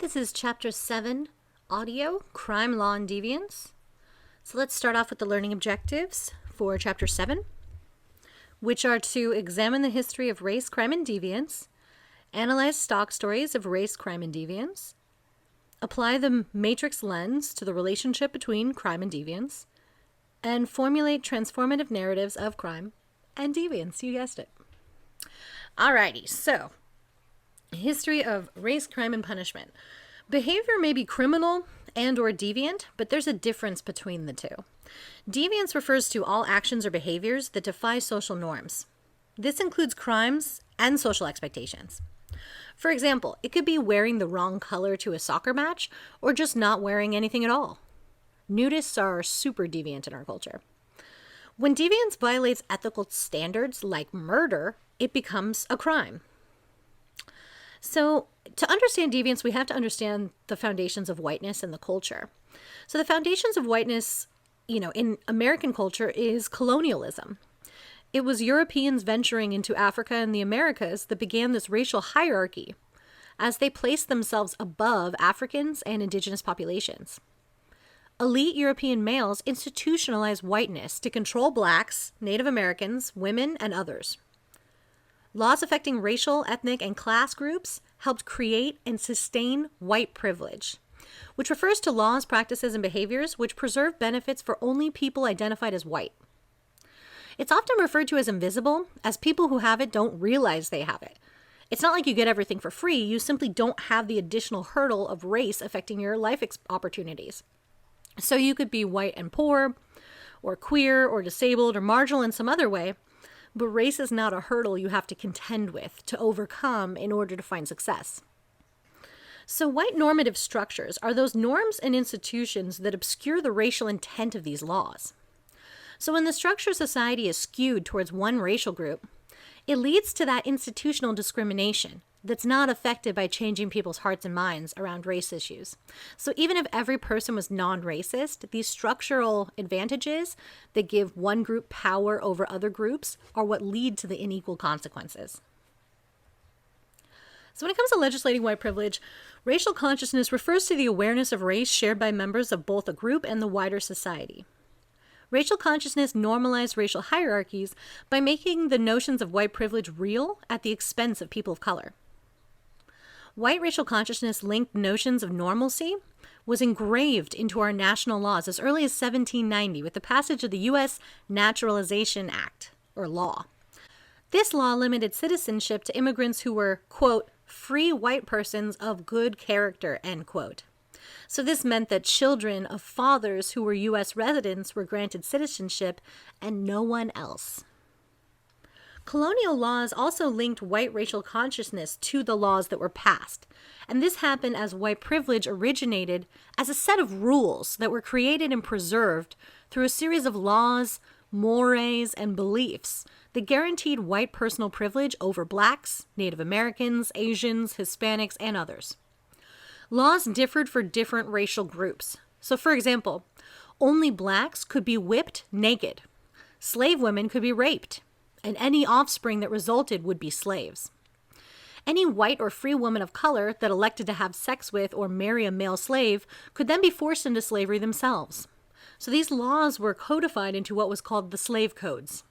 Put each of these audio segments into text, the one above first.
This is Chapter 7, Audio, Crime, Law, and Deviance. So let's start off with the learning objectives for Chapter 7, which are to examine the history of race, crime, and deviance, analyze stock stories of race, crime, and deviance, apply the matrix lens to the relationship between crime and deviance, and formulate transformative narratives of crime and deviance. You guessed it. Alrighty, so history of race, crime, and punishment. Behavior may be criminal and or deviant, but there's a difference between the two. Deviance refers to all actions or behaviors that defy social norms. This includes crimes and social expectations. For example, it could be wearing the wrong color to a soccer match or just not wearing anything at all. Nudists are super deviant in our culture. When deviance violates ethical standards like murder, it becomes a crime. So to understand deviance, we have to understand the foundations of whiteness in the culture. So the foundations of whiteness, in American culture is colonialism. It was Europeans venturing into Africa and the Americas that began this racial hierarchy as they placed themselves above Africans and indigenous populations. Elite European males institutionalized whiteness to control blacks, Native Americans, women, and others. Laws affecting racial, ethnic, and class groups helped create and sustain white privilege, which refers to laws, practices, and behaviors which preserve benefits for only people identified as white. It's often referred to as invisible, as people who have it don't realize they have it. It's not like you get everything for free, you simply don't have the additional hurdle of race affecting your life opportunities. So you could be white and poor, or queer, or disabled, or marginal in some other way, but race is not a hurdle you have to contend with, to overcome in order to find success. So white normative structures are those norms and institutions that obscure the racial intent of these laws. So when the structure of society is skewed towards one racial group, it leads to that institutional discrimination that's not affected by changing people's hearts and minds around race issues. So even if every person was non-racist, these structural advantages that give one group power over other groups are what lead to the unequal consequences. So when it comes to legislating white privilege, racial consciousness refers to the awareness of race shared by members of both a group and the wider society. Racial consciousness normalized racial hierarchies by making the notions of white privilege real at the expense of people of color. White racial consciousness linked notions of normalcy was engraved into our national laws as early as 1790 with the passage of the U.S. Naturalization Act, or law. This law limited citizenship to immigrants who were, quote, free white persons of good character, end quote. So this meant that children of fathers who were U.S. residents were granted citizenship and no one else. Colonial laws also linked white racial consciousness to the laws that were passed, and this happened as white privilege originated as a set of rules that were created and preserved through a series of laws, mores, and beliefs that guaranteed white personal privilege over blacks, Native Americans, Asians, Hispanics, and others. Laws differed for different racial groups. So for example, only blacks could be whipped naked. Slave women could be raped, and any offspring that resulted would be slaves. Any white or free woman of color that elected to have sex with or marry a male slave could then be forced into slavery themselves. So these laws were codified into what was called the slave codes.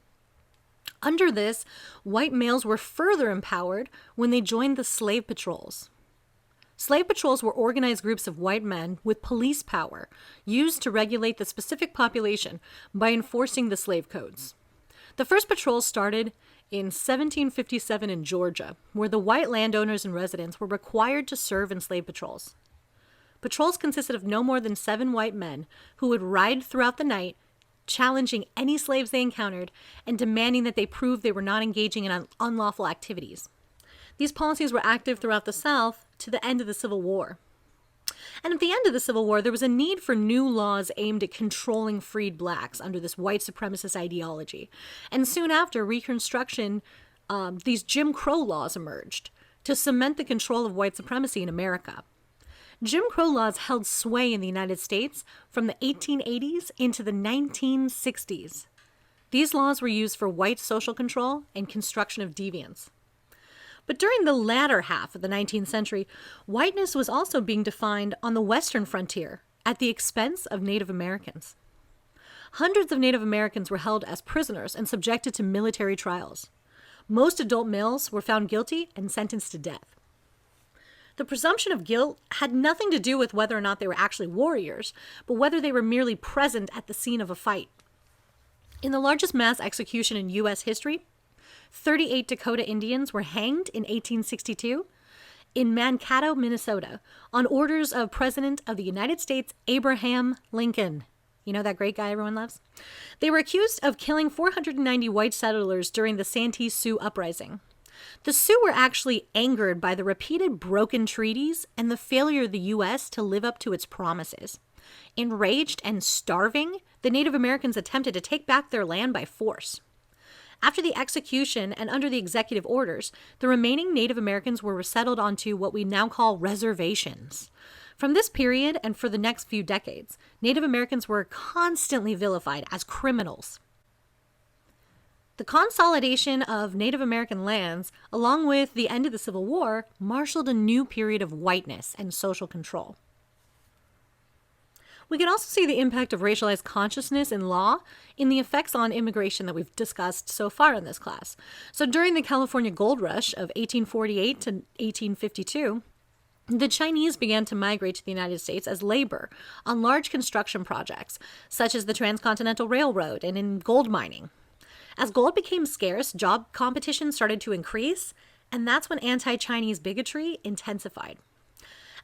Under this, white males were further empowered when they joined the slave patrols. Slave patrols were organized groups of white men with police power used to regulate the specific population by enforcing the slave codes. The first patrols started in 1757 in Georgia, where the white landowners and residents were required to serve in slave patrols. Patrols consisted of no more than 7 white men who would ride throughout the night, challenging any slaves they encountered and demanding that they prove they were not engaging in unlawful activities. These policies were active throughout the South to the end of the Civil War. And at the end of the Civil War, there was a need for new laws aimed at controlling freed blacks under this white supremacist ideology. And soon after Reconstruction, these Jim Crow laws emerged to cement the control of white supremacy in America. Jim Crow laws held sway in the United States from the 1880s into the 1960s. These laws were used for white social control and construction of deviance. But during the latter half of the 19th century, whiteness was also being defined on the western frontier at the expense of Native Americans. Hundreds of Native Americans were held as prisoners and subjected to military trials. Most adult males were found guilty and sentenced to death. The presumption of guilt had nothing to do with whether or not they were actually warriors, but whether they were merely present at the scene of a fight. In the largest mass execution in U.S. history, 38 Dakota Indians were hanged in 1862 in Mankato, Minnesota, on orders of President of the United States, Abraham Lincoln. You know that great guy everyone loves? They were accused of killing 490 white settlers during the Santee Sioux Uprising. The Sioux were actually angered by the repeated broken treaties and the failure of the U.S. to live up to its promises. Enraged and starving, the Native Americans attempted to take back their land by force. After the execution and under the executive orders, the remaining Native Americans were resettled onto what we now call reservations. From this period and for the next few decades, Native Americans were constantly vilified as criminals. The consolidation of Native American lands, along with the end of the Civil War, marshaled a new period of whiteness and social control. We can also see the impact of racialized consciousness in law in the effects on immigration that we've discussed so far in this class. So during the California Gold Rush of 1848 to 1852, the Chinese began to migrate to the United States as labor on large construction projects, such as the Transcontinental Railroad and in gold mining. As gold became scarce, job competition started to increase, and that's when anti-Chinese bigotry intensified.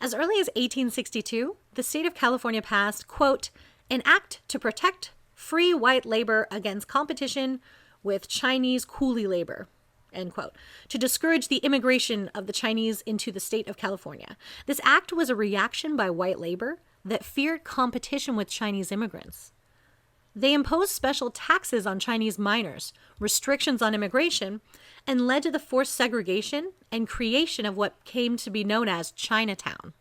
As early as 1862, the state of California passed, quote, an act to protect free white labor against competition with Chinese coolie labor, end quote, to discourage the immigration of the Chinese into the state of California. This act was a reaction by white labor that feared competition with Chinese immigrants. They imposed special taxes on Chinese miners, restrictions on immigration, and led to the forced segregation and creation of what came to be known as Chinatown.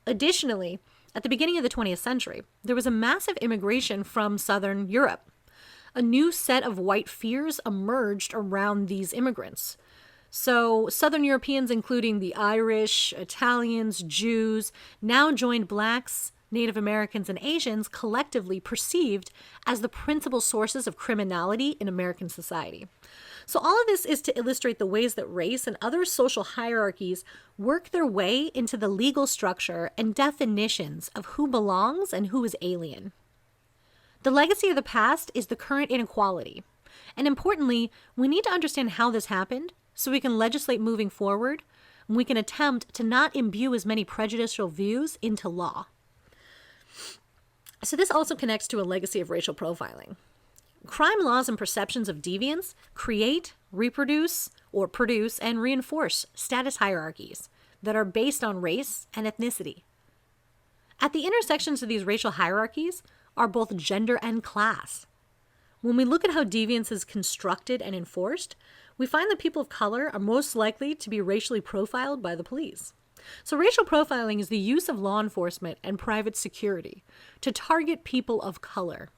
Additionally, at the beginning of the 20th century, there was a massive immigration from Southern Europe. A new set of white fears emerged around these immigrants. So Southern Europeans, including the Irish, Italians, Jews, now joined Blacks, Native Americans, and Asians collectively perceived as the principal sources of criminality in American society. So all of this is to illustrate the ways that race and other social hierarchies work their way into the legal structure and definitions of who belongs and who is alien. The legacy of the past is the current inequality. And importantly, we need to understand how this happened so we can legislate moving forward, and we can attempt to not imbue as many prejudicial views into law. So this also connects to a legacy of racial profiling. Crime laws and perceptions of deviance create, reproduce, or produce and reinforce status hierarchies that are based on race and ethnicity. At the intersections of these racial hierarchies are both gender and class. When we look at how deviance is constructed and enforced, we find that people of color are most likely to be racially profiled by the police. So racial profiling is the use of law enforcement and private security to target people of color.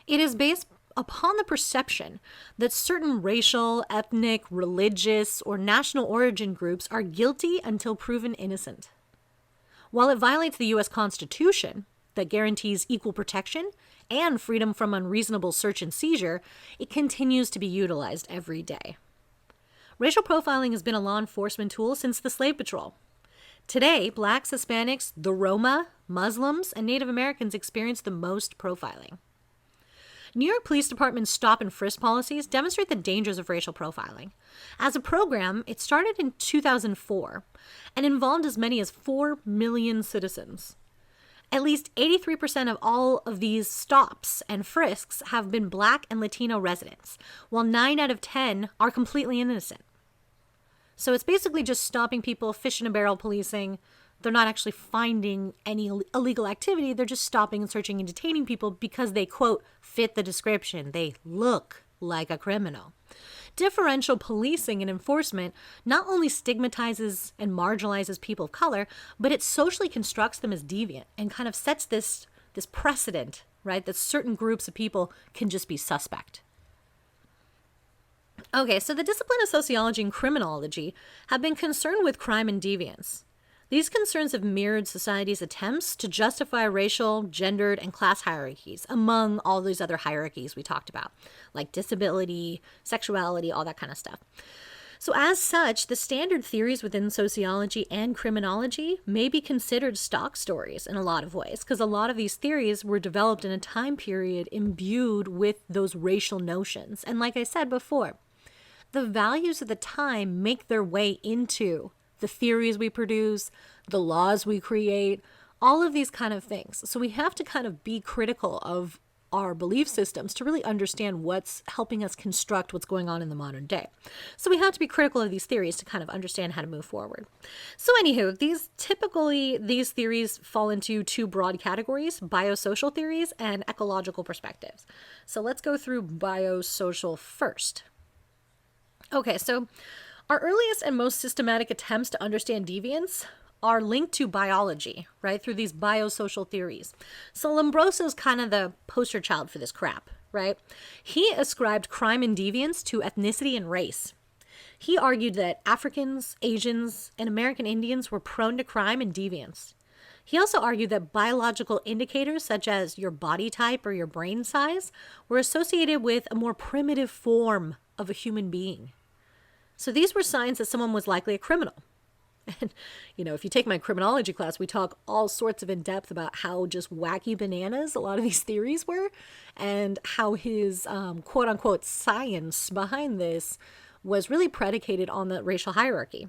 It is based upon the perception that certain racial, ethnic, religious, or national origin groups are guilty until proven innocent. While it violates the U.S. Constitution that guarantees equal protection and freedom from unreasonable search and seizure, it continues to be utilized every day. Racial profiling has been a law enforcement tool since the Slave Patrol. Today, Blacks, Hispanics, the Roma, Muslims, and Native Americans experience the most profiling. New York Police Department's stop and frisk policies demonstrate the dangers of racial profiling. As a program, it started in 2004 and involved as many as 4 million citizens. At least 83% of all of these stops and frisks have been Black and Latino residents, while 9 out of 10 are completely innocent. So it's basically just stopping people, fish in a barrel policing. They're not actually finding any illegal activity. They're just stopping and searching and detaining people because they, quote, fit the description. They look like a criminal. Differential policing and enforcement not only stigmatizes and marginalizes people of color, but it socially constructs them as deviant and kind of sets this precedent, right, that certain groups of people can just be suspect. Okay, so the discipline of sociology and criminology have been concerned with crime and deviance. These concerns have mirrored society's attempts to justify racial, gendered, and class hierarchies, among all these other hierarchies we talked about, like disability, sexuality, all that kind of stuff. So, as such, the standard theories within sociology and criminology may be considered stock stories in a lot of ways, because a lot of these theories were developed in a time period imbued with those racial notions. And like I said before, the values of the time make their way into the theories we produce, the laws we create, all of these kind of things. So we have to kind of be critical of our belief systems to really understand what's helping us construct what's going on in the modern day. So we have to be critical of these theories to kind of understand how to move forward. So anywho, these theories fall into two broad categories: biosocial theories and ecological perspectives. So let's go through biosocial first. Okay, so our earliest and most systematic attempts to understand deviance are linked to biology, right, through these biosocial theories. So Lombroso's kind of the poster child for this crap, right? He ascribed crime and deviance to ethnicity and race. He argued that Africans, Asians, and American Indians were prone to crime and deviance. He also argued that biological indicators such as your body type or your brain size were associated with a more primitive form of a human being. So these were signs that someone was likely a criminal. And, if you take my criminology class, we talk all sorts of in depth about how just wacky bananas a lot of these theories were, and how his quote unquote science behind this was really predicated on the racial hierarchy.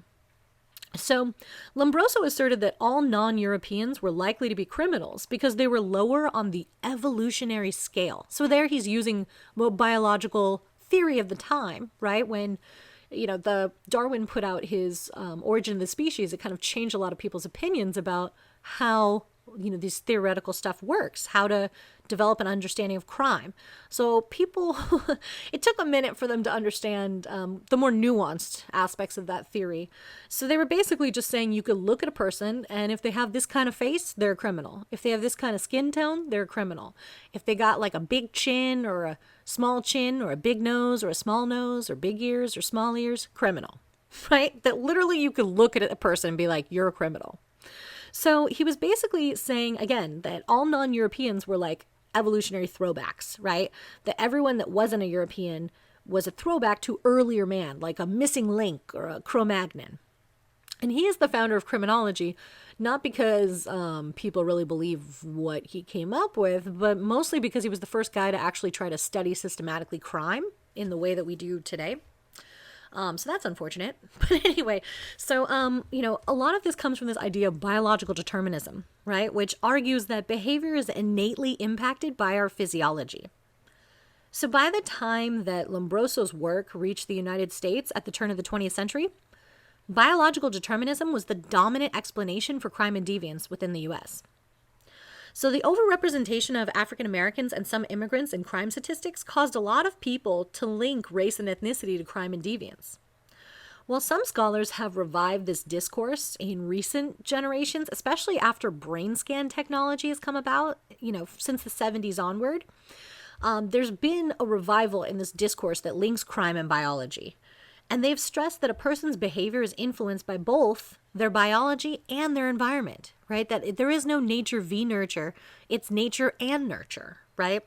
So Lombroso asserted that all non-Europeans were likely to be criminals because they were lower on the evolutionary scale. So there he's using biological theory of the time, right? When the Darwin put out his Origin of the Species, it kind of changed a lot of people's opinions about how, this theoretical stuff works, how to develop an understanding of crime. So people, it took a minute for them to understand the more nuanced aspects of that theory. So they were basically just saying you could look at a person, and if they have this kind of face, they're a criminal. If they have this kind of skin tone, they're a criminal. If they got like a big chin or a small chin or a big nose or a small nose or big ears or small ears, criminal, right? That literally you could look at a person and be like, you're a criminal. So he was basically saying, again, that all non-Europeans were like evolutionary throwbacks, right? That everyone that wasn't a European was a throwback to earlier man, like a missing link or a Cro-Magnon. And he is the founder of criminology, not because people really believe what he came up with, but mostly because he was the first guy to actually try to study systematically crime in the way that we do today. So that's unfortunate. But anyway, so, a lot of this comes from this idea of biological determinism, right? Which argues that behavior is innately impacted by our physiology. So by the time that Lombroso's work reached the United States at the turn of the 20th century, biological determinism was the dominant explanation for crime and deviance within the U.S. So the overrepresentation of African Americans and some immigrants in crime statistics caused a lot of people to link race and ethnicity to crime and deviance. While some scholars have revived this discourse in recent generations, especially after brain scan technology has come about, since the 70s onward, there's been a revival in this discourse that links crime and biology. And they've stressed that a person's behavior is influenced by both their biology and their environment, right? That there is no nature v nurture, it's nature and nurture, right?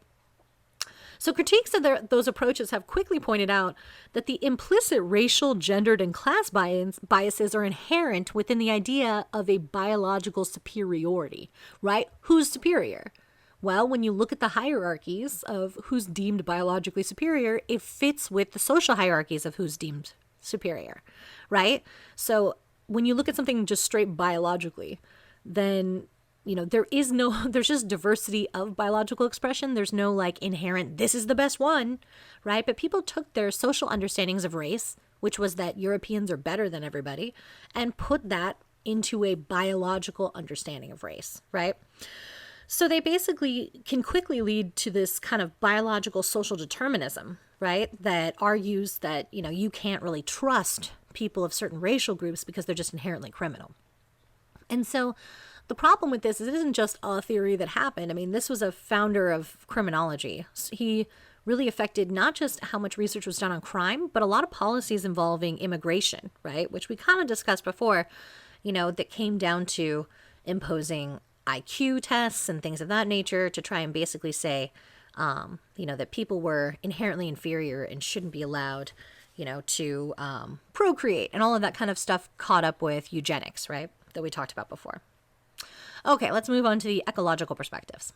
So critiques of those approaches have quickly pointed out that the implicit racial, gendered, and class biases are inherent within the idea of a biological superiority, right? Who's superior? Well, when you look at the hierarchies of who's deemed biologically superior, it fits with the social hierarchies of who's deemed superior, right? So when you look at something just straight biologically, then, there's just diversity of biological expression. There's no like inherent, this is the best one, right? But people took their social understandings of race, which was that Europeans are better than everybody, and put that into a biological understanding of race, right? So they basically can quickly lead to this kind of biological social determinism, right? That argues that, you can't really trust people of certain racial groups because they're just inherently criminal. And so the problem with this is it isn't just a theory that happened. I mean, this was a founder of criminology. He really affected not just how much research was done on crime, but a lot of policies involving immigration, right? Which we kind of discussed before, that came down to imposing IQ tests and things of that nature to try and basically say, that people were inherently inferior and shouldn't be allowed, to procreate and all of that kind of stuff caught up with eugenics, right? That we talked about before. Okay, let's move on to the ecological perspectives.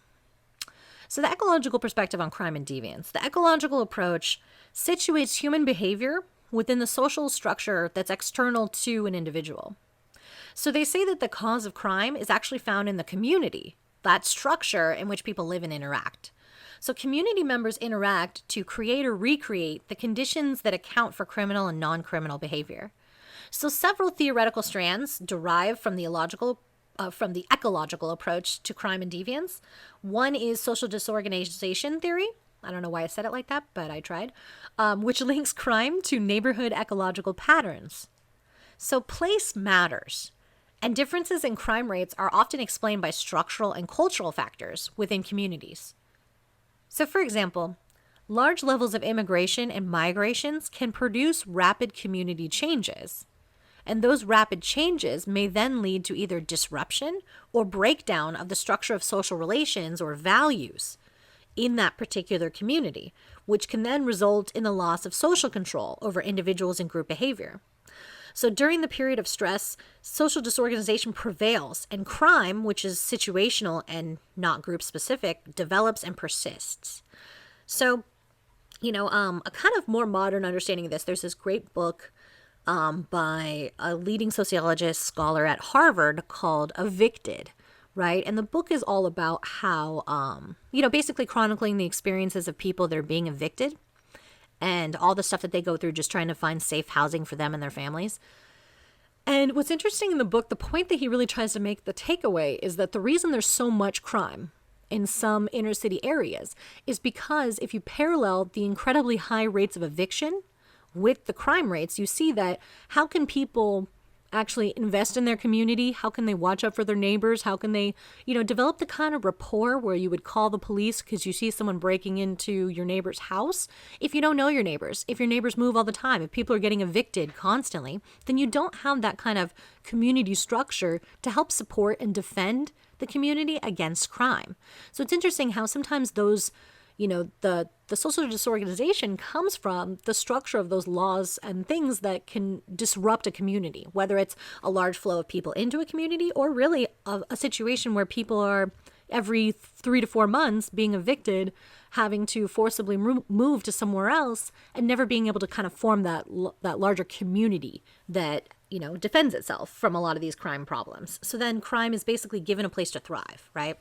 So the ecological perspective on crime and deviance. The ecological approach situates human behavior within the social structure that's external to an individual. So they say that the cause of crime is actually found in the community, that structure in which people live and interact. So community members interact to create or recreate the conditions that account for criminal and non-criminal behavior. So several theoretical strands derive from the ecological approach to crime and deviance. One is social disorganization theory. I don't know why I said it like that, but I tried, which links crime to neighborhood ecological patterns. So place matters, and differences in crime rates are often explained by structural and cultural factors within communities. So for example, large levels of immigration and migrations can produce rapid community changes. And those rapid changes may then lead to either disruption or breakdown of the structure of social relations or values in that particular community, which can then result in the loss of social control over individuals and group behavior. So during the period of stress, social disorganization prevails, and crime, which is situational and not group specific, develops and persists. So, a kind of more modern understanding of this, there's this great book by a leading sociologist scholar at Harvard called Evicted, right? And the book is all about how, basically chronicling the experiences of people that are being evicted and all the stuff that they go through just trying to find safe housing for them and their families. And what's interesting in the book, the point that he really tries to make, the takeaway, is that the reason there's so much crime in some inner city areas is because if you parallel the incredibly high rates of eviction with the crime rates, you see that how can people actually invest in their community? How can they watch out for their neighbors? How can they, develop the kind of rapport where you would call the police because you see someone breaking into your neighbor's house? If you don't know your neighbors, if your neighbors move all the time, if people are getting evicted constantly, then you don't have that kind of community structure to help support and defend the community against crime. So it's interesting how sometimes those the social disorganization comes from the structure of those laws and things that can disrupt a community, whether it's a large flow of people into a community or really a situation where people are every 3 to 4 months being evicted, having to forcibly move to somewhere else and never being able to kind of form that larger community that, defends itself from a lot of these crime problems. So then crime is basically given a place to thrive, right?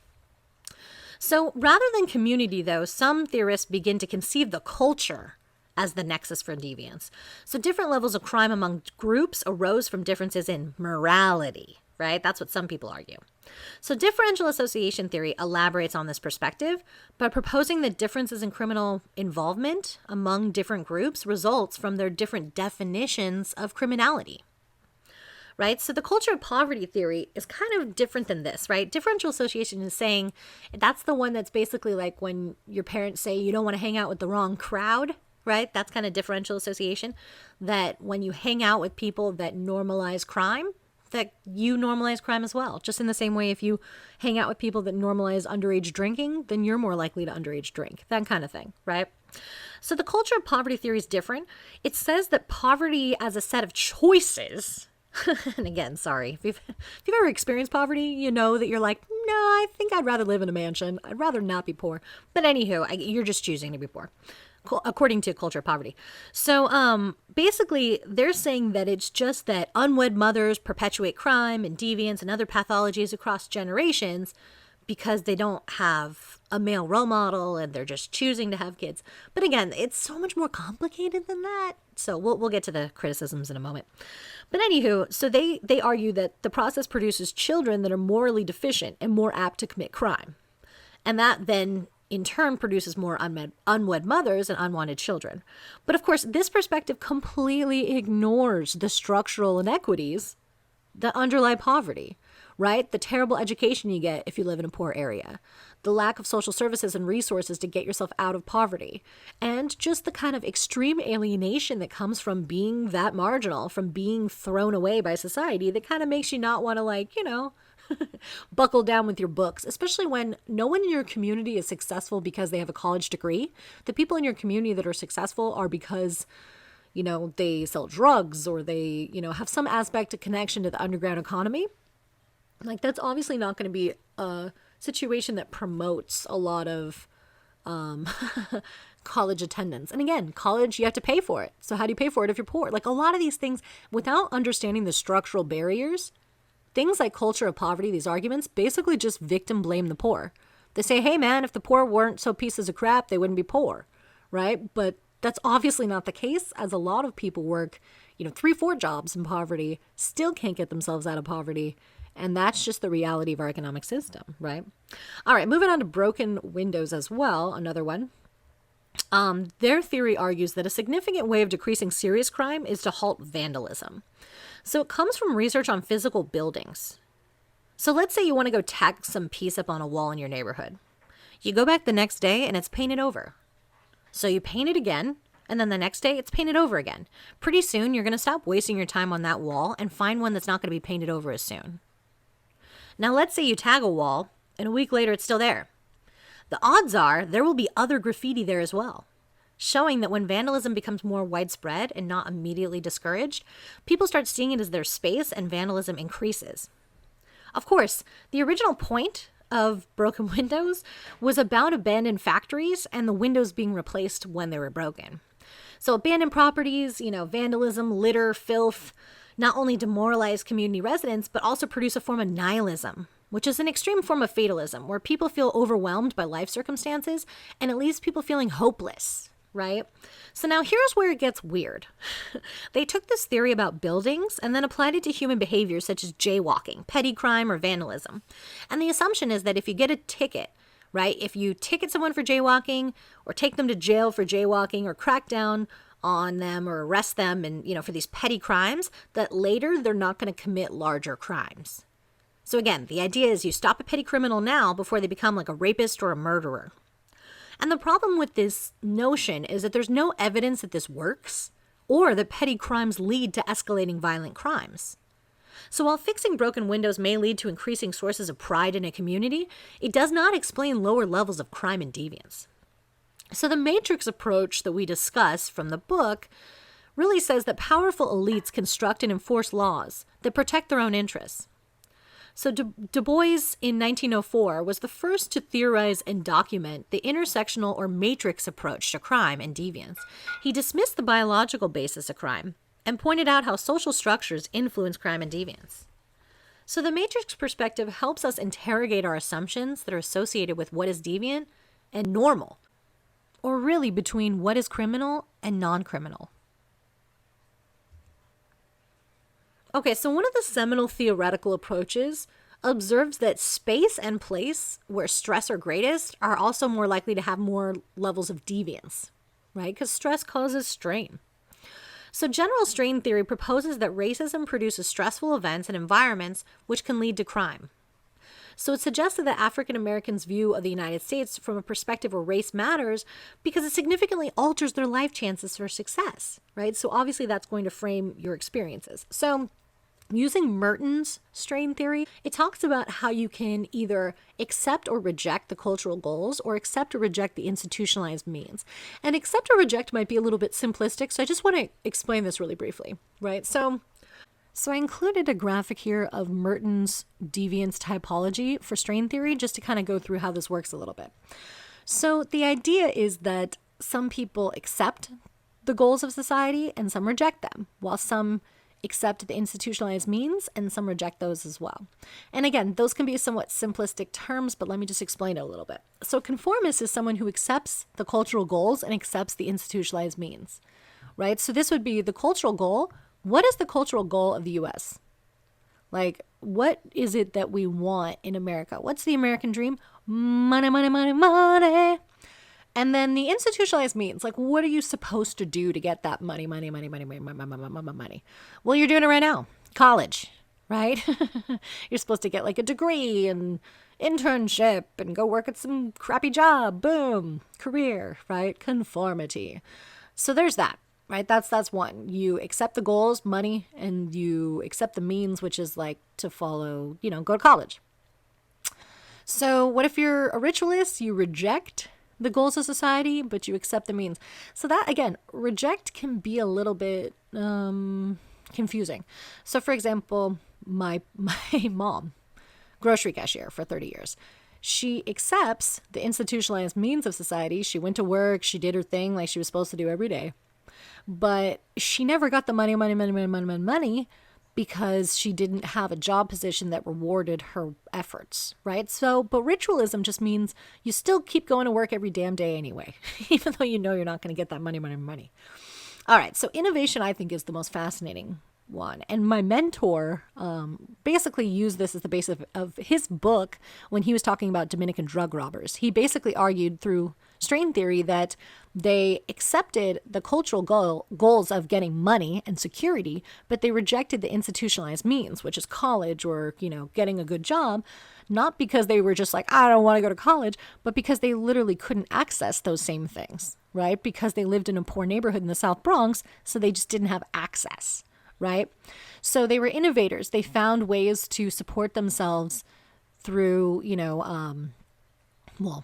So rather than community, though, some theorists begin to conceive the culture as the nexus for deviance. So different levels of crime among groups arose from differences in morality, right? That's what some people argue. So differential association theory elaborates on this perspective by proposing that differences in criminal involvement among different groups results from their different definitions of criminality. Right? So the culture of poverty theory is kind of different than this, right? Differential association is saying that's the one that's basically like when your parents say you don't want to hang out with the wrong crowd, right? That's kind of differential association, that when you hang out with people that normalize crime, that you normalize crime as well. Just in the same way, if you hang out with people that normalize underage drinking, then you're more likely to underage drink, that kind of thing, right? So the culture of poverty theory is different. It says that poverty as a set of choices. And again, sorry, if you've ever experienced poverty, you know that you're like, no, I think I'd rather live in a mansion. I'd rather not be poor. But anywho, you're just choosing to be poor, according to culture of poverty. So basically, they're saying that it's just that unwed mothers perpetuate crime and deviance and other pathologies across generations because they don't have a male role model and they're just choosing to have kids. But again, it's so much more complicated than that. So we'll get to the criticisms in a moment. But anywho, so they argue that the process produces children that are morally deficient and more apt to commit crime. And that then in turn produces more unwed mothers and unwanted children. But of course, this perspective completely ignores the structural inequities that underlie poverty, right? The terrible education you get if you live in a poor area, the lack of social services and resources to get yourself out of poverty, and just the kind of extreme alienation that comes from being that marginal, from being thrown away by society, that kind of makes you not want to, like, buckle down with your books, especially when no one in your community is successful because they have a college degree. The people in your community that are successful are because, they sell drugs, or they, have some aspect of connection to the underground economy. Like, that's obviously not going to be a situation that promotes a lot of college attendance. And again, college, you have to pay for it. So how do you pay for it if you're poor? Like, a lot of these things, without understanding the structural barriers, things like culture of poverty, these arguments, basically just victim blame the poor. They say, hey man, if the poor weren't so pieces of crap, they wouldn't be poor, right? But that's obviously not the case, as a lot of people work, 3-4 jobs in poverty, still can't get themselves out of poverty. And that's just the reality of our economic system, right? All right, moving on to broken windows as well, another one. Their theory argues that a significant way of decreasing serious crime is to halt vandalism. So it comes from research on physical buildings. So let's say you want to go tack some piece up on a wall in your neighborhood. You go back the next day and it's painted over. So you paint it again, and then the next day it's painted over again. Pretty soon you're going to stop wasting your time on that wall and find one that's not going to be painted over as soon. Now let's say you tag a wall and a week later it's still there. The odds are there will be other graffiti there as well, showing that when vandalism becomes more widespread and not immediately discouraged, people start seeing it as their space and vandalism increases. Of course, the original point of broken windows was about abandoned factories and the windows being replaced when they were broken. So abandoned properties, vandalism, litter, filth, not only demoralize community residents, but also produce a form of nihilism, which is an extreme form of fatalism, where people feel overwhelmed by life circumstances and it leaves people feeling hopeless, right? So now here's where it gets weird. They took this theory about buildings and then applied it to human behaviors such as jaywalking, petty crime, or vandalism. And the assumption is that if you get a ticket, right, if you ticket someone for jaywalking or take them to jail for jaywalking or crack down on them or arrest them and, for these petty crimes, that later they're not going to commit larger crimes. So again, the idea is you stop a petty criminal now before they become like a rapist or a murderer. And the problem with this notion is that there's no evidence that this works or that petty crimes lead to escalating violent crimes. So while fixing broken windows may lead to increasing sources of pride in a community, it does not explain lower levels of crime and deviance. So the matrix approach that we discuss from the book really says that powerful elites construct and enforce laws that protect their own interests. So Du Bois in 1904 was the first to theorize and document the intersectional or matrix approach to crime and deviance. He dismissed the biological basis of crime and pointed out how social structures influence crime and deviance. So the matrix perspective helps us interrogate our assumptions that are associated with what is deviant and normal, or really between what is criminal and non-criminal. Okay, so one of the seminal theoretical approaches observes that space and place where stress are greatest are also more likely to have more levels of deviance, right? Because stress causes strain. So general strain theory proposes that racism produces stressful events and environments which can lead to crime. So it suggested that African Americans' view of the United States from a perspective where race matters because it significantly alters their life chances for success, right? So obviously that's going to frame your experiences. So using Merton's strain theory, it talks about how you can either accept or reject the cultural goals or accept or reject the institutionalized means. And accept or reject might be a little bit simplistic, so I just want to explain this really briefly, right? So I included a graphic here of Merton's deviance typology for strain theory just to kind of go through how this works a little bit. So the idea is that some people accept the goals of society and some reject them, while some accept the institutionalized means and some reject those as well. And again, those can be somewhat simplistic terms, but let me just explain it a little bit. So conformist is someone who accepts the cultural goals and accepts the institutionalized means, right? So this would be the cultural goal. What is the cultural goal of the U.S.? Like, what is it that we want in America? What's the American dream? Money, money, money, money. And then the institutionalized means, like, what are you supposed to do to get that money? Well, you're doing it right now. College, right? You're supposed to get like a degree and internship and go work at some crappy job. Boom, career, right? Conformity. So there's that, right? That's one. You accept the goals, money, and you accept the means, which is like to follow, go to college. So what if you're a ritualist? You reject the goals of society, but you accept the means. So that, again, reject can be a little bit confusing. So for example, my mom, grocery cashier for 30 years. She accepts the institutionalized means of society. She went to work. She did her thing like she was supposed to do every day. But she never got the money because she didn't have a job position that rewarded her efforts, right? So, but ritualism just means you still keep going to work every damn day anyway, even though you know you're not going to get that money. All right, so innovation, I think, is the most fascinating one. And my mentor basically used this as the basis of his book when he was talking about Dominican drug robbers. He basically argued through strain theory that they accepted the cultural goals of getting money and security, but they rejected the institutionalized means, which is college or, getting a good job, not because they were just like, I don't want to go to college, but because they literally couldn't access those same things, right? Because they lived in a poor neighborhood in the South Bronx, so they just didn't have access. Right? So they were innovators. They found ways to support themselves through,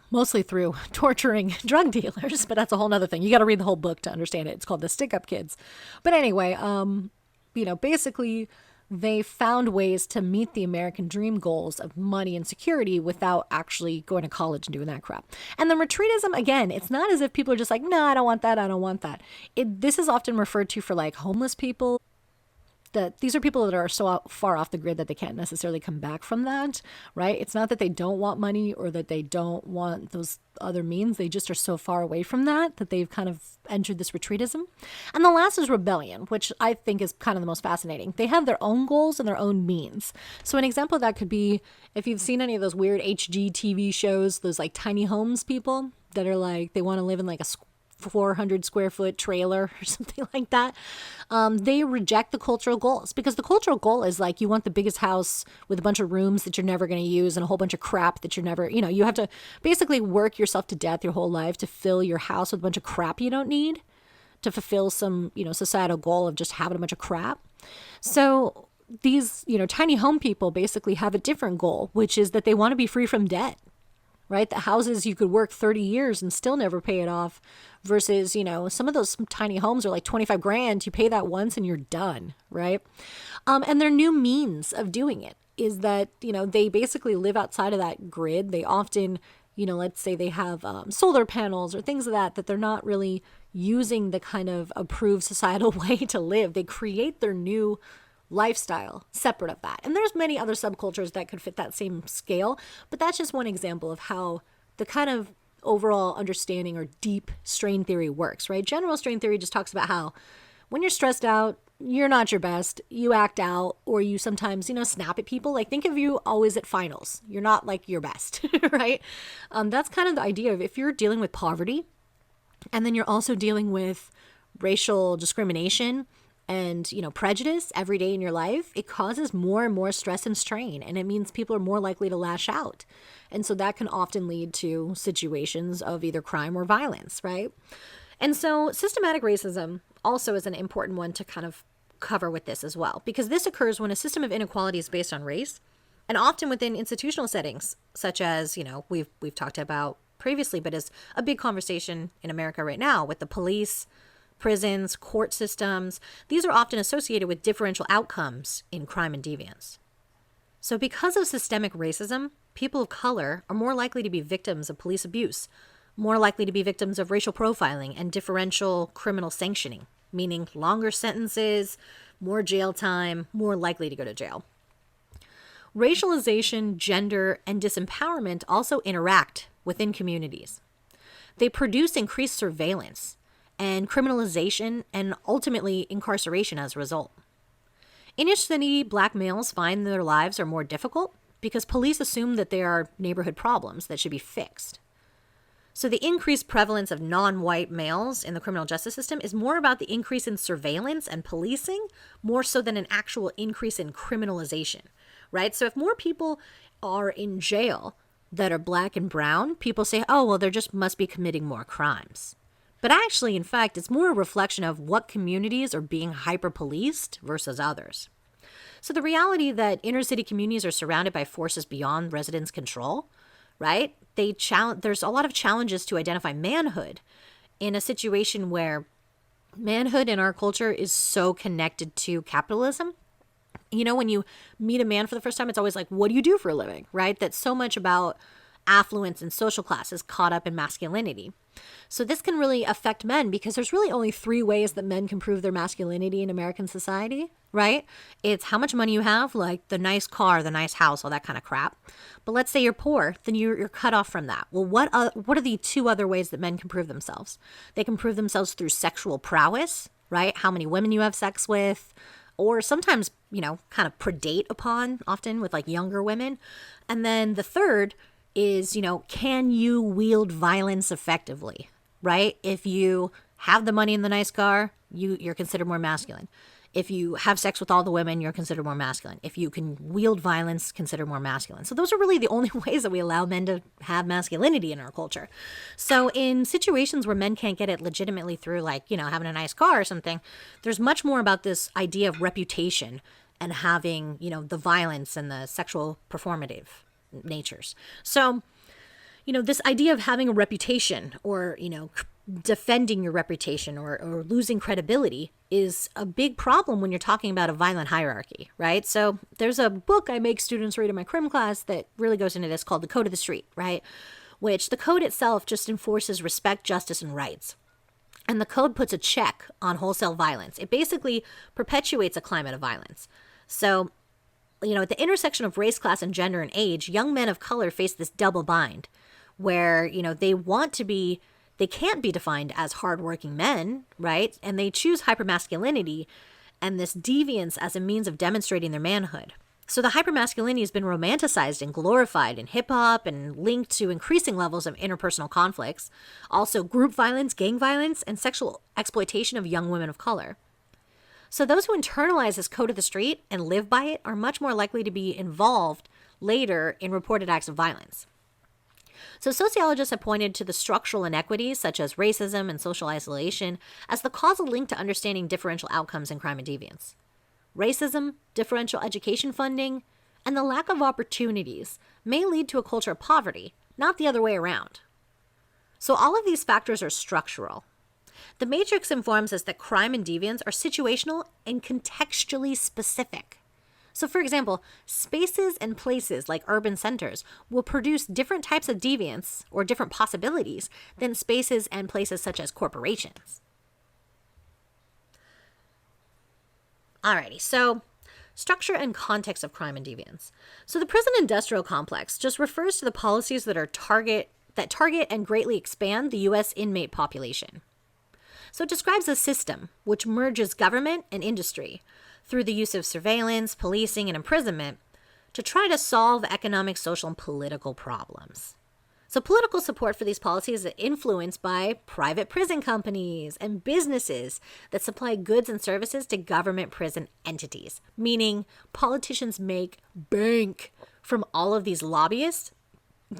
mostly through torturing drug dealers, but that's a whole nother thing. You got to read the whole book to understand it. It's called The Stick-Up Kids. But anyway, basically they found ways to meet the American dream goals of money and security without actually going to college and doing that crap. And then retreatism, again, it's not as if people are just like, no, I don't want that. This is often referred to for like homeless people. That these are people that are so far off the grid that they can't necessarily come back from that, right? It's not that they don't want money or that they don't want those other means. They just are so far away from that they've kind of entered this retreatism. And the last is rebellion, which I think is kind of the most fascinating. They have their own goals and their own means. So an example of that could be if you've seen any of those weird HGTV shows, those like tiny homes people that are like, they want to live in like a 400 square foot trailer or something like that. They reject the cultural goals because the cultural goal is like you want the biggest house with a bunch of rooms that you're never going to use and a whole bunch of crap that you're never, you have to basically work yourself to death your whole life to fill your house with a bunch of crap you don't need to fulfill some, societal goal of just having a bunch of crap. So these, tiny home people basically have a different goal, which is that they want to be free from debt. Right? The houses you could work 30 years and still never pay it off versus, some of those tiny homes are like 25 grand. You pay that once and you're done. Right? And their new means of doing it is that, they basically live outside of that grid. They often, let's say they have solar panels or things of that they're not really using the kind of approved societal way to live. They create their new lifestyle separate of that. And there's many other subcultures that could fit that same scale, but that's just one example of how the kind of overall understanding or deep strain theory works, right? General strain theory just talks about how when you're stressed out, you're not your best, you act out, or you sometimes, snap at people. Like think of you always at finals. You're not like your best, right? That's kind of the idea of if you're dealing with poverty and then you're also dealing with racial discrimination and, prejudice every day in your life, it causes more and more stress and strain. And it means people are more likely to lash out. And so that can often lead to situations of either crime or violence, right? And so systematic racism also is an important one to kind of cover with this as well, because this occurs when a system of inequality is based on race and often within institutional settings, such as, we've talked about previously, but is a big conversation in America right now with the police, prisons, court systems. These are often associated with differential outcomes in crime and deviance. So because of systemic racism, people of color are more likely to be victims of police abuse, more likely to be victims of racial profiling and differential criminal sanctioning, meaning longer sentences, more jail time, more likely to go to jail. Racialization, gender, and disempowerment also interact within communities. They produce increased surveillance and criminalization, and ultimately incarceration as a result. Inner city Black males find their lives are more difficult because police assume that there are neighborhood problems that should be fixed. So the increased prevalence of non-white males in the criminal justice system is more about the increase in surveillance and policing, more so than an actual increase in criminalization, right? So if more people are in jail that are black and brown, people say, oh, well, they just must be committing more crimes. But actually, in fact, it's more a reflection of what communities are being hyper-policed versus others. So the reality that inner city communities are surrounded by forces beyond residents' control, right? There's a lot of challenges to identify manhood in a situation where manhood in our culture is so connected to capitalism. You know, when you meet a man for the first time, it's always like, what do you do for a living, right? That's so much about affluence and social class is caught up in masculinity. So this can really affect men because there's really only 3 ways that men can prove their masculinity in American society, right? It's how much money you have, like the nice car, the nice house, all that kind of crap. But let's say you're poor, then you're cut off from that. Well, what are the 2 other ways that men can prove themselves? They can prove themselves through sexual prowess, right? How many women you have sex with, or sometimes, you know, kind of predate upon, often with like younger women. And then the third is, you know, can you wield violence effectively, right? If you have the money in the nice car, you're considered more masculine. If you have sex with all the women, you're considered more masculine. If you can wield violence, considered more masculine. So those are really the only ways that we allow men to have masculinity in our culture. So in situations where men can't get it legitimately through, like, you know, having a nice car or something, there's much more about this idea of reputation and having, you know, the violence and the sexual performative natures. So, you know, this idea of having a reputation or, you know, defending your reputation or losing credibility is a big problem when you're talking about a violent hierarchy, right? So there's a book I make students read in my crim class that really goes into this called The Code of the Street, right? Which the code itself just enforces respect, justice, and rights. And the code puts a check on wholesale violence. It basically perpetuates a climate of violence. So, you know, at the intersection of race, class, and gender and age, young men of color face this double bind where, you know, they can't be defined as hardworking men, right? And they choose hypermasculinity and this deviance as a means of demonstrating their manhood. So the hypermasculinity has been romanticized and glorified in hip hop and linked to increasing levels of interpersonal conflicts, also group violence, gang violence, and sexual exploitation of young women of color. So those who internalize this code of the street and live by it are much more likely to be involved later in reported acts of violence. So sociologists have pointed to the structural inequities such as racism and social isolation as the causal link to understanding differential outcomes in crime and deviance. Racism, differential education funding, and the lack of opportunities may lead to a culture of poverty, not the other way around. So all of these factors are structural. The matrix informs us that crime and deviance are situational and contextually specific. So for example, spaces and places like urban centers will produce different types of deviance or different possibilities than spaces and places such as corporations. Alrighty, so structure and context of crime and deviance. So the prison industrial complex just refers to the policies that target and greatly expand the U.S. inmate population. So it describes a system which merges government and industry through the use of surveillance, policing, and imprisonment to try to solve economic, social, and political problems. So political support for these policies is influenced by private prison companies and businesses that supply goods and services to government prison entities, meaning politicians make bank from all of these lobbyists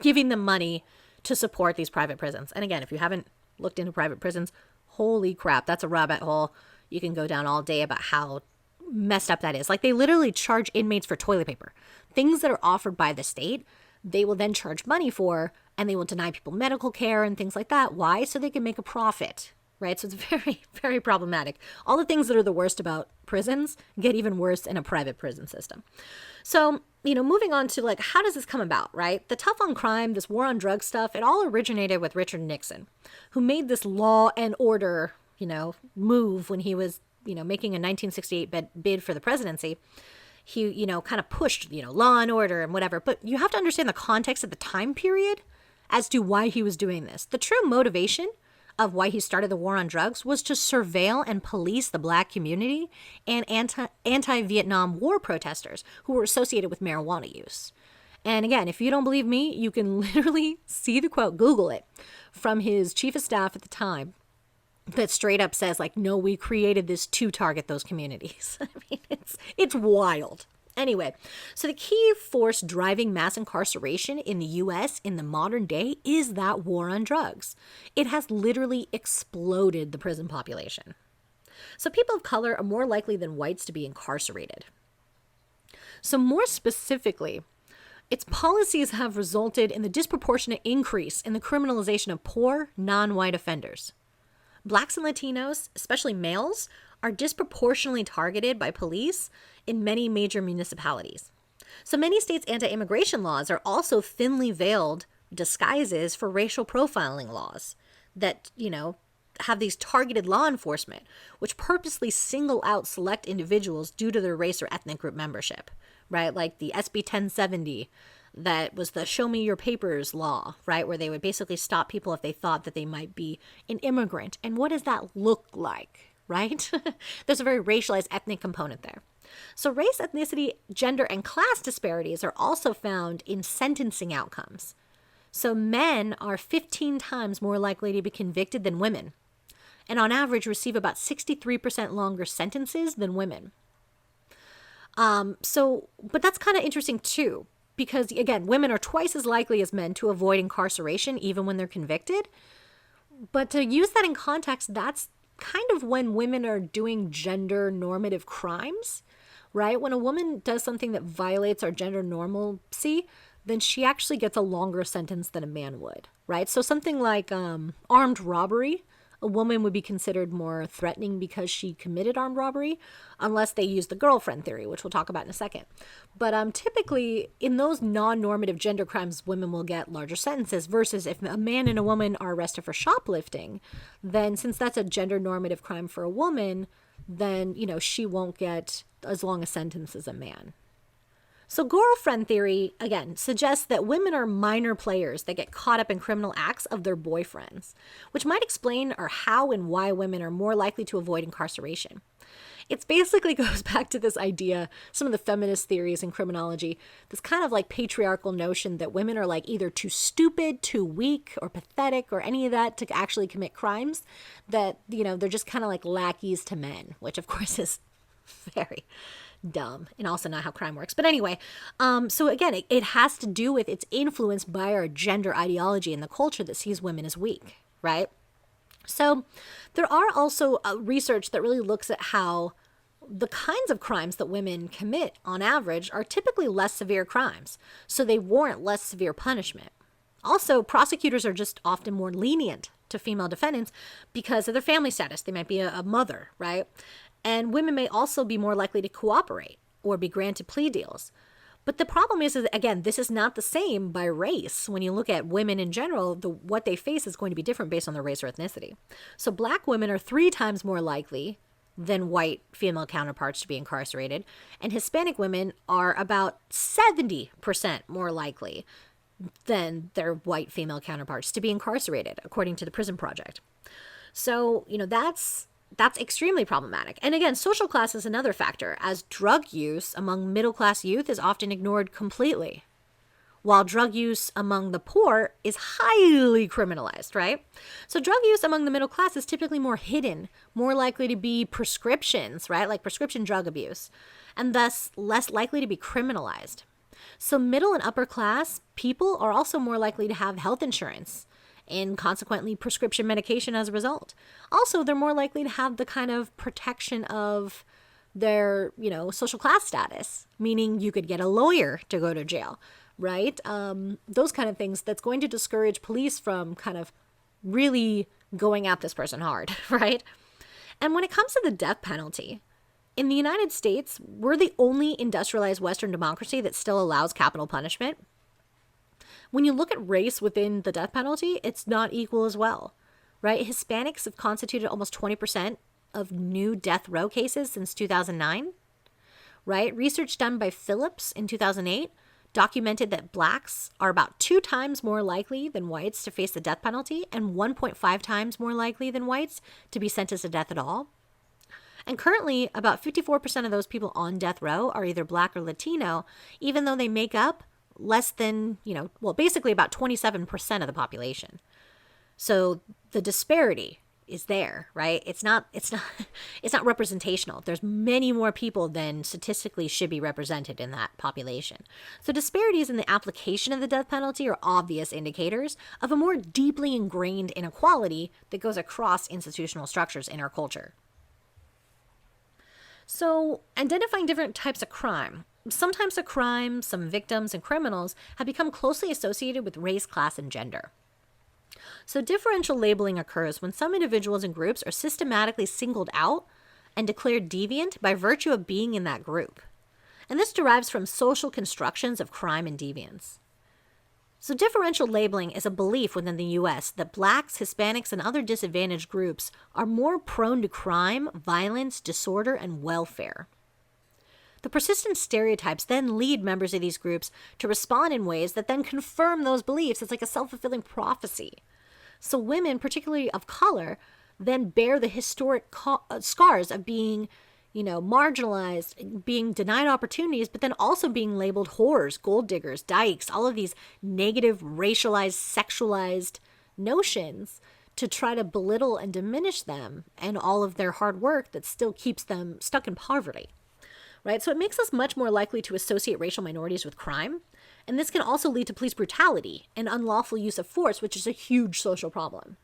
giving them money to support these private prisons. And again, if you haven't looked into private prisons, holy crap, that's a rabbit hole. You can go down all day about how messed up that is. Like, they literally charge inmates for toilet paper. Things that are offered by the state, they will then charge money for, and they will deny people medical care and things like that. Why? So they can make a profit, right? So it's very, very problematic. All the things that are the worst about prisons get even worse in a private prison system. So, you know, moving on to like, how does this come about, right? The tough on crime, this war on drug stuff, it all originated with Richard Nixon, who made this law and order, you know, move when he was, you know, making a 1968 bid for the presidency. He, you know, kind of pushed, you know, law and order and whatever. But you have to understand the context of the time period as to why he was doing this. The true motivation of why he started the war on drugs was to surveil and police the black community and anti-Vietnam War protesters who were associated with marijuana use. And again, if you don't believe me, you can literally see the quote, Google it, from his chief of staff at the time, that straight up says, like, no, we created this to target those communities. I mean, it's wild. Anyway, so the key force driving mass incarceration in the U.S. in the modern day is that war on drugs. It has literally exploded the prison population. So people of color are more likely than whites to be incarcerated. So more specifically, its policies have resulted in the disproportionate increase in the criminalization of poor, non-white offenders. Blacks and Latinos, especially males, are disproportionately targeted by police in many major municipalities. So many states' anti-immigration laws are also thinly veiled disguises for racial profiling laws that, have these targeted law enforcement, which purposely single out select individuals due to their race or ethnic group membership, right? Like the SB 1070, that was the show me your papers law, right? Where they would basically stop people if they thought that they might be an immigrant. And what does that look like, right? There's a very racialized ethnic component there. So race, ethnicity, gender, and class disparities are also found in sentencing outcomes. So men are 15 times more likely to be convicted than women, and on average receive about 63% longer sentences than women. But that's kind of interesting too, because again, women are twice as likely as men to avoid incarceration even when they're convicted. But to use that in context, that's kind of when women are doing gender normative crimes, right? When a woman does something that violates our gender normalcy, then she actually gets a longer sentence than a man would, right? So something like armed robbery, a woman would be considered more threatening because she committed armed robbery, unless they use the girlfriend theory, which we'll talk about in a second. But typically, in those non-normative gender crimes, women will get larger sentences, versus if a man and a woman are arrested for shoplifting, then since that's a gender normative crime for a woman, then, she won't get as long a sentence as a man. So girlfriend theory, again, suggests that women are minor players that get caught up in criminal acts of their boyfriends, which might explain or how and why women are more likely to avoid incarceration. It basically goes back to this idea, some of the feminist theories in criminology, this kind of like patriarchal notion that women are like either too stupid, too weak, or pathetic, or any of that to actually commit crimes, that, they're just kind of like lackeys to men, which of course is very dumb and also not how crime works. But anyway, so again, it has to do with, it's influenced by our gender ideology and the culture that sees women as weak, right? So there are also research that really looks at how the kinds of crimes that women commit on average are typically less severe crimes, so they warrant less severe punishment. Also, prosecutors are just often more lenient to female defendants because of their family status. They might be a mother, right? And women may also be more likely to cooperate or be granted plea deals. But the problem is again, this is not the same by race. When you look at women in general, what they face is going to be different based on their race or ethnicity. So Black women are 3 times more likely than white female counterparts to be incarcerated, and Hispanic women are about 70% more likely than their white female counterparts to be incarcerated, according to the Prison Project. So, that's extremely problematic. And again, social class is another factor, as drug use among middle-class youth is often ignored completely, while drug use among the poor is highly criminalized, right? So drug use among the middle class is typically more hidden, more likely to be prescriptions, right? Like prescription drug abuse, and thus less likely to be criminalized. So middle and upper class people are also more likely to have health insurance and consequently prescription medication as a result. Also, they're more likely to have the kind of protection of their, social class status, meaning you could get a lawyer to go to jail, right? Those kind of things that's going to discourage police from kind of really going at this person hard, right? And when it comes to the death penalty, in the United States, we're the only industrialized Western democracy that still allows capital punishment. When you look at race within the death penalty, it's not equal as well, right? Hispanics have constituted almost 20% of new death row cases since 2009, right? Research done by Phillips in 2008 documented that Blacks are about 2 times more likely than whites to face the death penalty and 1.5 times more likely than whites to be sentenced to death at all. And currently, about 54% of those people on death row are either Black or Latino, even though they make up less than, basically about 27% of the population. So the disparity is there, right? It's not representational. There's many more people than statistically should be represented in that population. So disparities in the application of the death penalty are obvious indicators of a more deeply ingrained inequality that goes across institutional structures in our culture. So identifying different types of crime. Some types of crime, some victims and criminals have become closely associated with race, class, and gender. So differential labeling occurs when some individuals and groups are systematically singled out and declared deviant by virtue of being in that group. And this derives from social constructions of crime and deviance. So differential labeling is a belief within the U.S. that Blacks, Hispanics, and other disadvantaged groups are more prone to crime, violence, disorder, and welfare. The persistent stereotypes then lead members of these groups to respond in ways that then confirm those beliefs. It's like a self-fulfilling prophecy. So women, particularly of color, then bear the historic scars of being, marginalized, being denied opportunities, but then also being labeled whores, gold diggers, dykes, all of these negative, racialized, sexualized notions to try to belittle and diminish them and all of their hard work that still keeps them stuck in poverty. Right? So it makes us much more likely to associate racial minorities with crime. And this can also lead to police brutality and unlawful use of force, which is a huge social problem.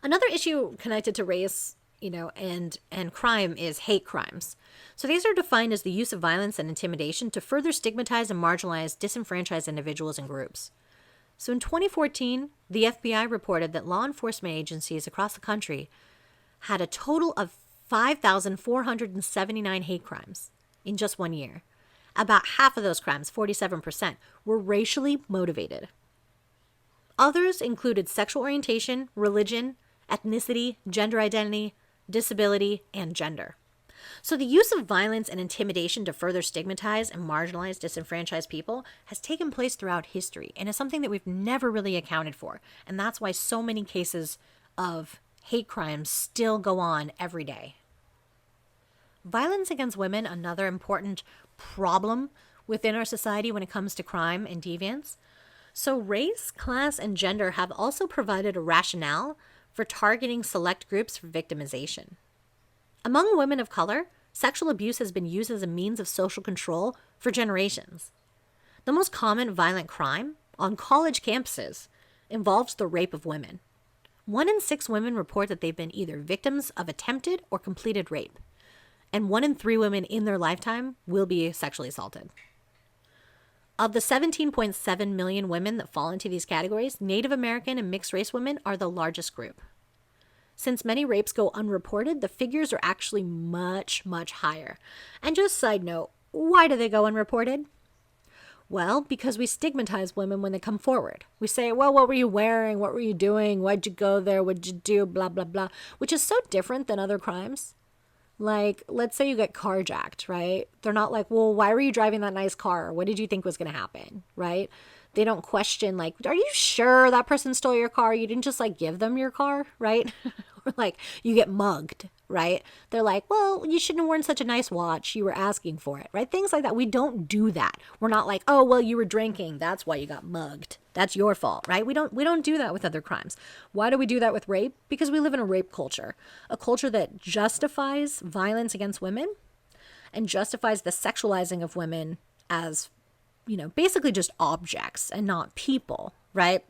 Another issue connected to race, and crime is hate crimes. So these are defined as the use of violence and intimidation to further stigmatize and marginalize disenfranchised individuals and groups. So in 2014, the FBI reported that law enforcement agencies across the country had a total of 5,479 hate crimes in just 1 year. About half of those crimes, 47%, were racially motivated. Others included sexual orientation, religion, ethnicity, gender identity, disability, and gender. So the use of violence and intimidation to further stigmatize and marginalize disenfranchised people has taken place throughout history and is something that we've never really accounted for. And that's why so many cases of hate crimes still go on every day. Violence against women, another important problem within our society when it comes to crime and deviance. So race, class, and gender have also provided a rationale for targeting select groups for victimization. Among women of color, sexual abuse has been used as a means of social control for generations. The most common violent crime on college campuses involves the rape of women. 1 in 6 women report that they've been either victims of attempted or completed rape. And 1 in 3 women in their lifetime will be sexually assaulted. Of the 17.7 million women that fall into these categories, Native American and mixed race women are the largest group. Since many rapes go unreported, the figures are actually much, much higher. And just side note, why do they go unreported? Well, because we stigmatize women when they come forward. We say, well, what were you wearing? What were you doing? Why'd you go there? What'd you do? Blah, blah, blah, which is so different than other crimes. Like, let's say you get carjacked, right? They're not like, well, why were you driving that nice car? What did you think was going to happen, right? They don't question, like, are you sure that person stole your car? You didn't just, like, give them your car, right? Or, like, you get mugged, right? They're like, well, you shouldn't have worn such a nice watch. You were asking for it, right? Things like that. We don't do that. We're not like, oh, well, you were drinking. That's why you got mugged. That's your fault, right? We don't do that with other crimes. Why do we do that with rape? Because we live in a rape culture, a culture that justifies violence against women and justifies the sexualizing of women as, basically just objects and not people, right?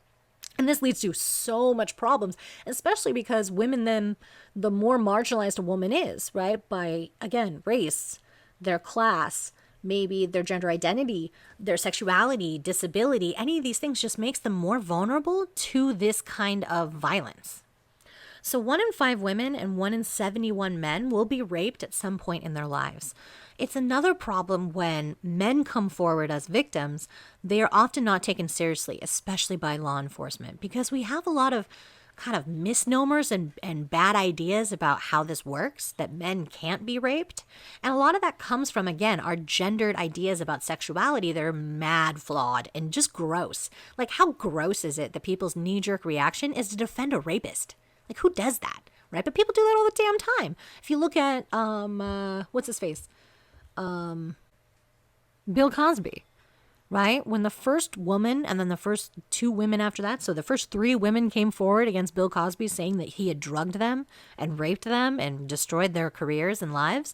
And this leads to so much problems, especially because women then, the more marginalized a woman is, right? By, again, race, their class, maybe their gender identity, their sexuality, disability, any of these things just makes them more vulnerable to this kind of violence. So 1 in 5 women and 1 in 71 men will be raped at some point in their lives. It's another problem when men come forward as victims. They are often not taken seriously, especially by law enforcement, because we have a lot of kind of misnomers and bad ideas about how this works, that men can't be raped. And a lot of that comes from, again, our gendered ideas about sexuality that are mad flawed and just gross. Like, how gross is it that people's knee-jerk reaction is to defend a rapist? Like, who does that, right? But people do that all the damn time. If you look at, what's his face? Bill Cosby, right? When the first woman and then the first two women after that, so the first three women came forward against Bill Cosby saying that he had drugged them and raped them and destroyed their careers and lives,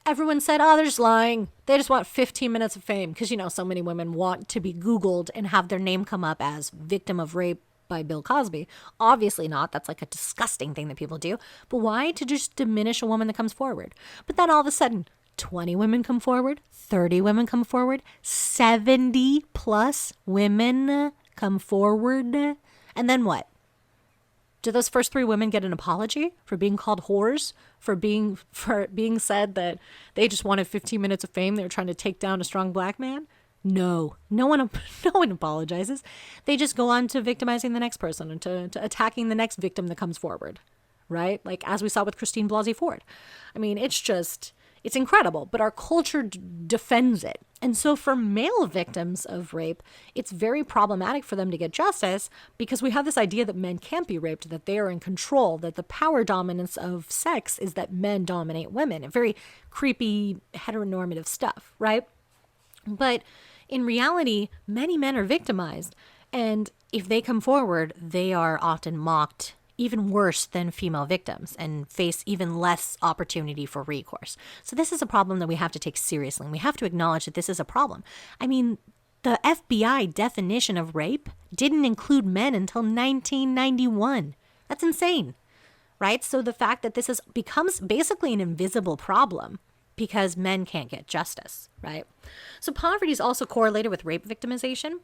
everyone said, oh, they're just lying. They just want 15 minutes of fame. Because, so many women want to be Googled and have their name come up as victim of rape by Bill Cosby. Obviously not. That's like a disgusting thing that people do. But why? To just diminish a woman that comes forward. But then all of a sudden, 20 women come forward, 30 women come forward, 70 plus women come forward. And then what? Do those first three women get an apology for being called whores, for being said that they just wanted 15 minutes of fame? They were trying to take down a strong black man? No one apologizes. They just go on to victimizing the next person and to attacking the next victim that comes forward, right? Like as we saw with Christine Blasey Ford. I mean, it's incredible, but our culture defends it. And so for male victims of rape, it's very problematic for them to get justice because we have this idea that men can't be raped, that they are in control, that the power dominance of sex is that men dominate women. And very creepy heteronormative stuff, right? But in reality, many men are victimized. And if they come forward, they are often mocked even worse than female victims and face even less opportunity for recourse. So this is a problem that we have to take seriously. And we have to acknowledge that this is a problem. I mean, the FBI definition of rape didn't include men until 1991. That's insane, right? So the fact that this becomes basically an invisible problem because men can't get justice, right? So poverty is also correlated with rape victimization.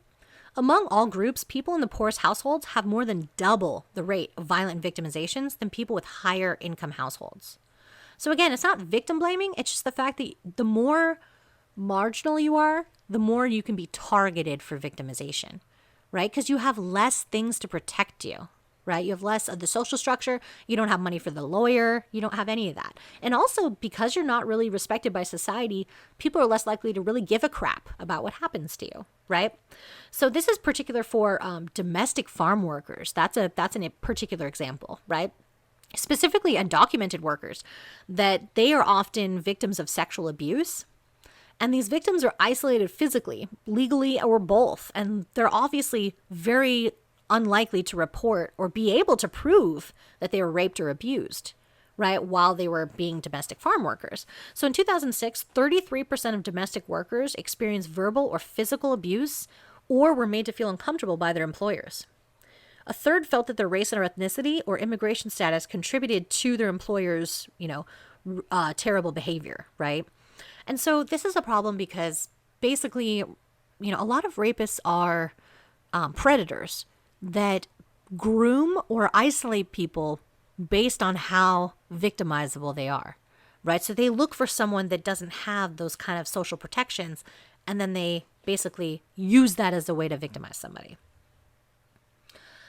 Among all groups, people in the poorest households have more than double the rate of violent victimizations than people with higher income households. So again, it's not victim blaming. It's just the fact that the more marginal you are, the more you can be targeted for victimization, right? Because you have less things to protect you, right? You have less of the social structure. You don't have money for the lawyer. You don't have any of that. And also because you're not really respected by society, people are less likely to really give a crap about what happens to you, right? So this is particular for domestic farm workers. That's a particular example, right? Specifically undocumented workers, that they are often victims of sexual abuse. And these victims are isolated physically, legally, or both. And they're obviously very unlikely to report or be able to prove that they were raped or abused, right, while they were being domestic farm workers. So in 2006, 33% of domestic workers experienced verbal or physical abuse or were made to feel uncomfortable by their employers. A third felt that their race or ethnicity or immigration status contributed to their employer's, terrible behavior, right? And so this is a problem because basically, a lot of rapists are predators that groom or isolate people based on how victimizable they are, right? So they look for someone that doesn't have those kind of social protections, and then they basically use that as a way to victimize somebody.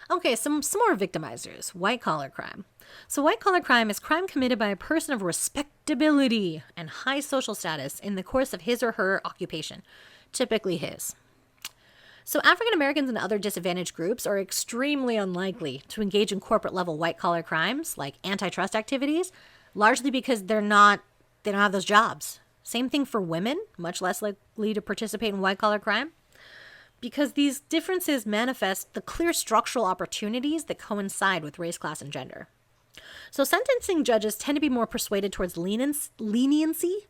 Okay, some more victimizers. White-collar crime. So white-collar crime is crime committed by a person of respectability and high social status in the course of his or her occupation, typically his. So African Americans and other disadvantaged groups are extremely unlikely to engage in corporate-level white-collar crimes like antitrust activities, largely because they don't have those jobs. Same thing for women, much less likely to participate in white-collar crime, because these differences manifest the clear structural opportunities that coincide with race, class, and gender. So sentencing judges tend to be more persuaded towards leniency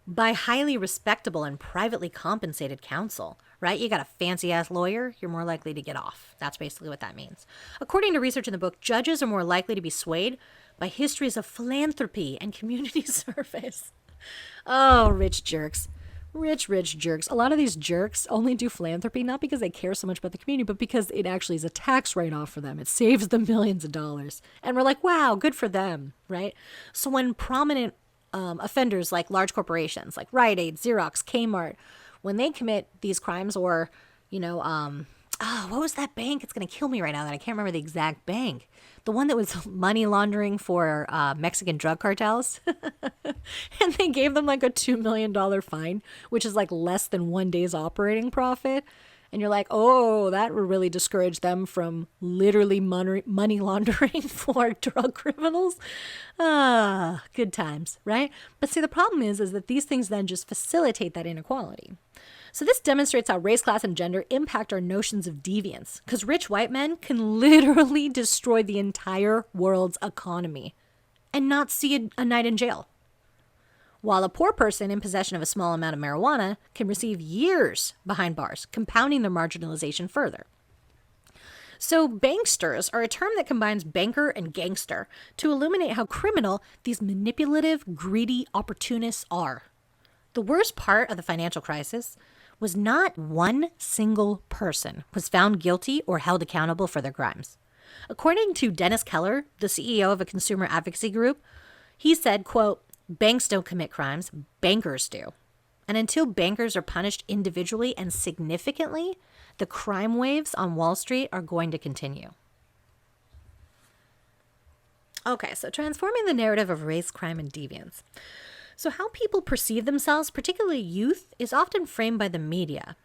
by highly respectable and privately compensated counsel, right? You got a fancy-ass lawyer, you're more likely to get off. That's basically what that means. According to research in the book, judges are more likely to be swayed by histories of philanthropy and community service. Oh, rich jerks. Rich jerks. A lot of these jerks only do philanthropy, not because they care so much about the community, but because it actually is a tax write-off for them. It saves them millions of dollars. And we're like, wow, good for them, right? So when prominent offenders like large corporations like Rite Aid, Xerox, Kmart, when they commit these crimes or, what was that bank? It's going to kill me right now that I can't remember the exact bank. The one that was money laundering for Mexican drug cartels. And they gave them like a $2 million fine, which is like less than one day's operating profit. And you're like, oh, that would really discourage them from literally money laundering for drug criminals. Ah, good times, right? But see, the problem is that these things then just facilitate that inequality. So this demonstrates how race, class, and gender impact our notions of deviance, because rich white men can literally destroy the entire world's economy and not see a night in jail, while a poor person in possession of a small amount of marijuana can receive years behind bars, compounding their marginalization further. So banksters are a term that combines banker and gangster to illuminate how criminal these manipulative, greedy opportunists are. The worst part of the financial crisis was not one single person was found guilty or held accountable for their crimes. According to Dennis Keller, the CEO of a consumer advocacy group, he said, quote, "Banks don't commit crimes, bankers do. And until bankers are punished individually and significantly, the crime waves on Wall Street are going to continue." Okay, so transforming the narrative of race, crime, and deviance. So how people perceive themselves, particularly youth, is often framed by the media.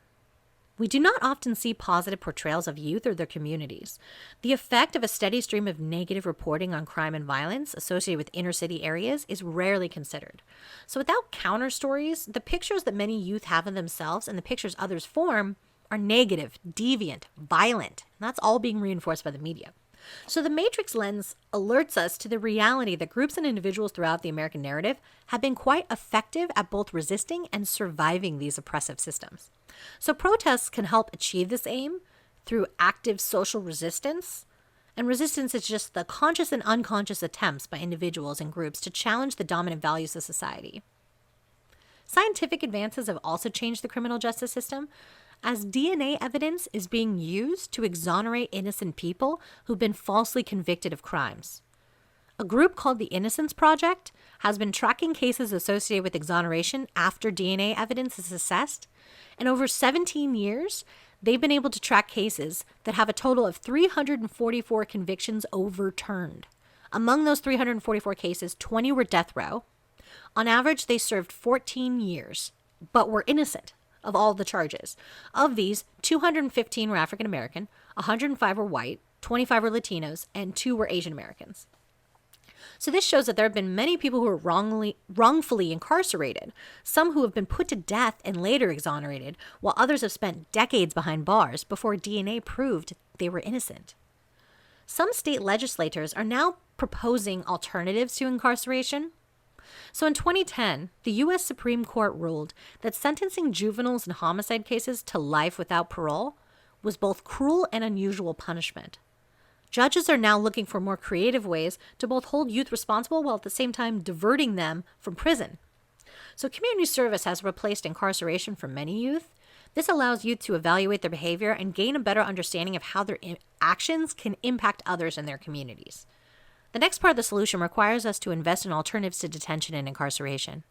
We do not often see positive portrayals of youth or their communities. The effect of a steady stream of negative reporting on crime and violence associated with inner city areas is rarely considered. So without counter stories, the pictures that many youth have of themselves and the pictures others form are negative, deviant, violent, and that's all being reinforced by the media. So the Matrix lens alerts us to the reality that groups and individuals throughout the American narrative have been quite effective at both resisting and surviving these oppressive systems. So protests can help achieve this aim through active social resistance. And resistance is just the conscious and unconscious attempts by individuals and groups to challenge the dominant values of society. Scientific advances have also changed the criminal justice system, as DNA evidence is being used to exonerate innocent people who've been falsely convicted of crimes. A group called the Innocence Project has been tracking cases associated with exoneration after DNA evidence is assessed, and over 17 years, they've been able to track cases that have a total of 344 convictions overturned. Among those 344 cases, 20 were death row. On average, they served 14 years, but were innocent of all the charges. Of these, 215 were African American, 105 were white, 25 were Latinos, and 2 were Asian Americans. So this shows that there have been many people who are wrongfully incarcerated, some who have been put to death and later exonerated, while others have spent decades behind bars before DNA proved they were innocent. Some state legislators are now proposing alternatives to incarceration. So in 2010, the U.S. Supreme Court ruled that sentencing juveniles in homicide cases to life without parole was both cruel and unusual punishment. Judges are now looking for more creative ways to both hold youth responsible while at the same time diverting them from prison. So community service has replaced incarceration for many youth. This allows youth to evaluate their behavior and gain a better understanding of how their actions can impact others in their communities. The next part of the solution requires us to invest in alternatives to detention and incarceration.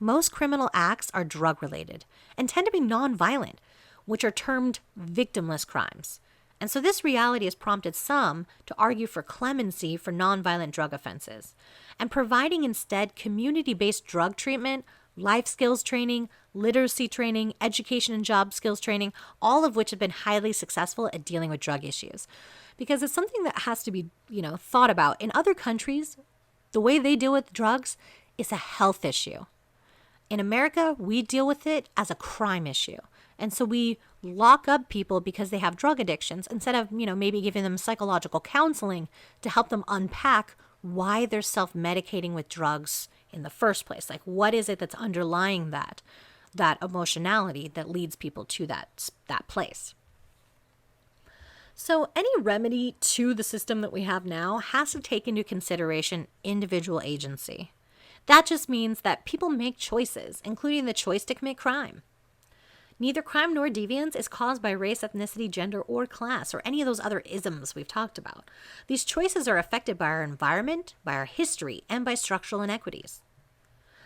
Most criminal acts are drug-related and tend to be nonviolent, which are termed victimless crimes. And so this reality has prompted some to argue for clemency for nonviolent drug offenses and providing instead community-based drug treatment, life skills training, literacy training, education and job skills training, all of which have been highly successful at dealing with drug issues. Because it's something that has to be, thought about. In other countries, the way they deal with drugs is a health issue. In America, we deal with it as a crime issue. And so we lock up people because they have drug addictions instead of, maybe giving them psychological counseling to help them unpack why they're self-medicating with drugs in the first place. Like, what is it that's underlying that emotionality that leads people to that place? So any remedy to the system that we have now has to take into consideration individual agency. That just means that people make choices, including the choice to commit crime. Neither crime nor deviance is caused by race, ethnicity, gender, or class, or any of those other isms we've talked about. These choices are affected by our environment, by our history, and by structural inequities.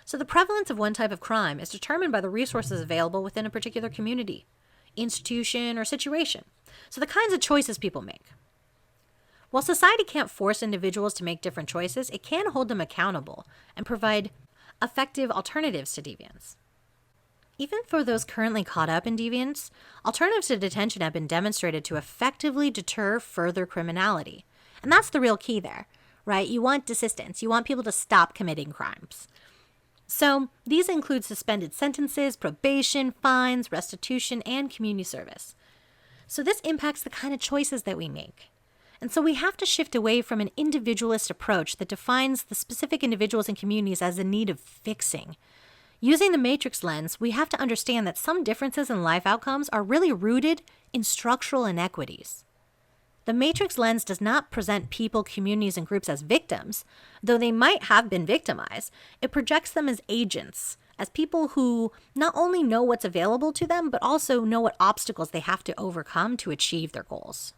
So the prevalence of one type of crime is determined by the resources available within a particular community, institution, or situation. So the kinds of choices people make. While society can't force individuals to make different choices, it can hold them accountable and provide effective alternatives to deviance. Even for those currently caught up in deviance, alternatives to detention have been demonstrated to effectively deter further criminality. And that's the real key there, right? You want desistance. You want people to stop committing crimes. So these include suspended sentences, probation, fines, restitution, and community service. So this impacts the kind of choices that we make. And so we have to shift away from an individualist approach that defines the specific individuals and communities as in need of fixing. Using the matrix lens, we have to understand that some differences in life outcomes are really rooted in structural inequities. The matrix lens does not present people, communities, and groups as victims, though they might have been victimized. It projects them as agents, as people who not only know what's available to them, but also know what obstacles they have to overcome to achieve their goals.